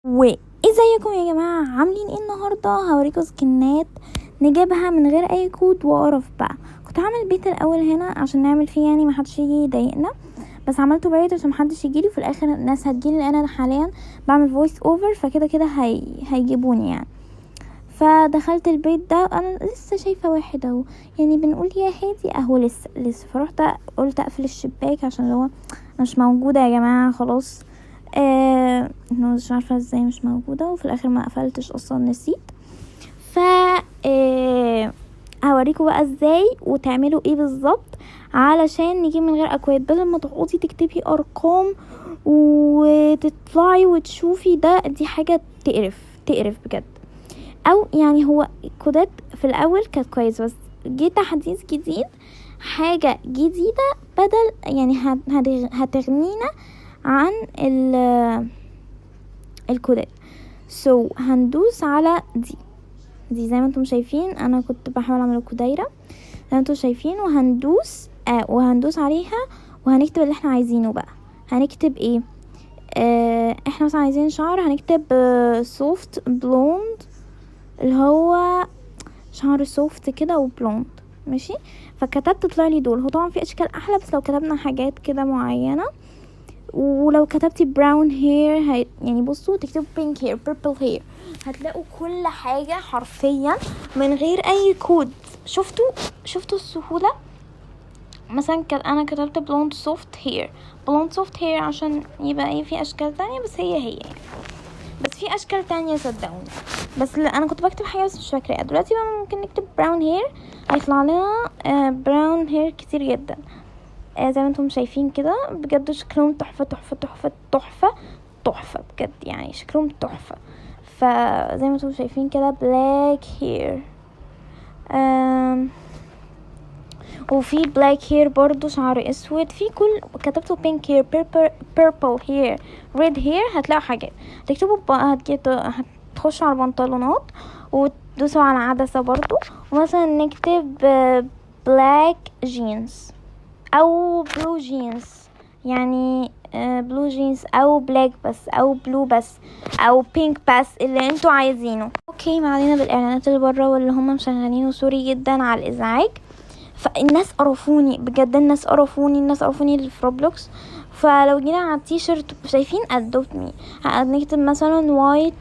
وازيكم يا جماعه، عاملين ايه النهارده؟ هوريكم سكنات نجيبها من غير اي كود وقرف بقى. كنت هعمل البيت الاول هنا عشان نعمل فيه يعني محدش يجي يضايقنا، بس عملته بعيد عشان محدش يجيلي، وفي الاخر الناس هتجيلي لان انا حاليا بعمل فويس اوفر، فكده كده هيجيبوني يعني. فدخلت البيت ده انا لسه شايفه واحد اهو، يعني بنقول يا هادي اهو لسه فرحت قلت اقفل الشباك عشان هو مش موجوده يا جماعه خلاص. مش عارفه ازاي مش موجوده، وفي الاخر ما قفلتش اصلا، نسيت. ف هوريكم بقى ازاي وتعملوا ايه بالظبط علشان نجيب من غير اكواد، بدل ما تقعدي تكتبي ارقام وتطلعي وتشوفي دي حاجه تقرف بجد. او يعني هو الكودات في الاول كانت كويس، بس جه تحديث جديد، حاجه جديده بدل يعني هتغنينا عن الكودات. هندوس على دي زي ما انتم شايفين، انا كنت بحاول اعمل دايره زي ما انتم شايفين، وهندوس عليها وهنكتب اللي احنا عايزينه بقى. هنكتب ايه؟ احنا مثلا عايزين شعر، هنكتب سوفت بلوند، اللي هو شعر سوفت كده وبلوند، ماشي. فكتبت طلع لي دول. هو طبعا في اشكال احلى، بس لو كتبنا حاجات كده معينه، ولو كتبتي براون هير يعني بصوا تكتبوا بينك هير، بيربل هير، هتلاقوا كل حاجه حرفيا من غير اي كود. شفتوا السهوله؟ مثلا انا كتبت بلوند سوفت هير عشان يبقى ايه، في اشكال تانية بس هي يعني. بس في اشكال تانية صدقوني، بس انا كنت بكتب حاجه بس مش فاكره دلوقتي. بقى ممكن نكتب براون هير، هيطلع لنا براون هير كتير جدا. زي ما انتم شايفين كده، بجد شكلهم تحفه تحفه تحفه تحفه تحفه بجد، يعني شكلهم تحفه. فزي ما انتم شايفين كده بلاك هير، وفي بلاك هير برضو شعر اسود. في كل كتبتوا بينك هير، بيربل هير، ريد هير، هتلاقوا حاجات تكتبوا هتخشوا على البنطلونات وتدوسوا على عدسة برضو، ومثلا نكتب بلاك جينز او بلو جينز، يعني بلو جينز او بلاك بس او بلو بس او بينك بس، اللي انتوا عايزينه. اوكي، ما علينا بالاعلانات اللي بره واللي هم مشغلينه، سوري جدا على الازعاج. فالناس قرفوني بجد، الناس قرفوني اللي في روبلوكس. فلو جينا على التيشيرت، شايفين ادوبت مي، هنكتب مثلا وايت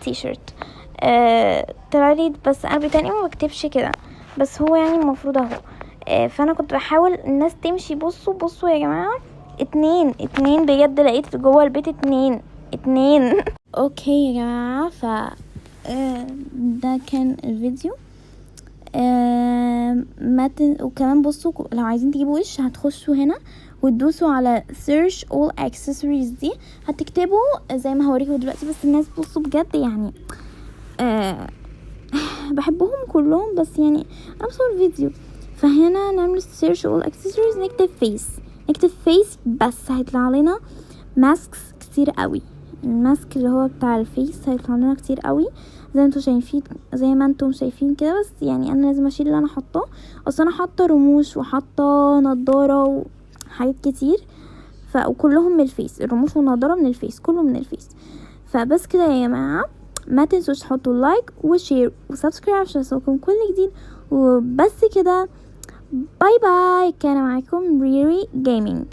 تيشيرت طلعلي، بس انا بتاني ما بكتبش كده، بس هو يعني المفروض اهو. فانا كنت بحاول الناس تمشي. بصوا يا جماعه، اتنين بجد، لقيت جوه البيت اتنين اوكي يا جماعه، ده كان الفيديو. وكمان بصوا، لو عايزين تجيبوا وش هتخشوا هنا وتدوسوا على search all accessories دي، هتكتبوا زي ما هوريكم دلوقتي. بس الناس بصوا بجد يعني بحبهم كلهم، بس يعني انا بصور فيديو. فهنا نعمل search all accessories، نكتب face بس هيطلع لنا ماسكس كتير قوي. الماسك اللي هو بتاع الفيس هيطلع لنا كتير قوي زي ما انتم شايفين كده. بس يعني انا لازم اشيل اللي انا حاطاه، اصلا انا حاطه رموش وحاطه نضاره وحاجات كتير، وكلهم من الفيس، الرموش والنضاره من الفيس، كله من الفيس. فبس كده يا جماعه، ما تنسوش تحطوا لايك وشير وسبسكرايب عشان يوصلكم كل جديد. وبس كده، باي باي. كان معاكم ريري جيمنج.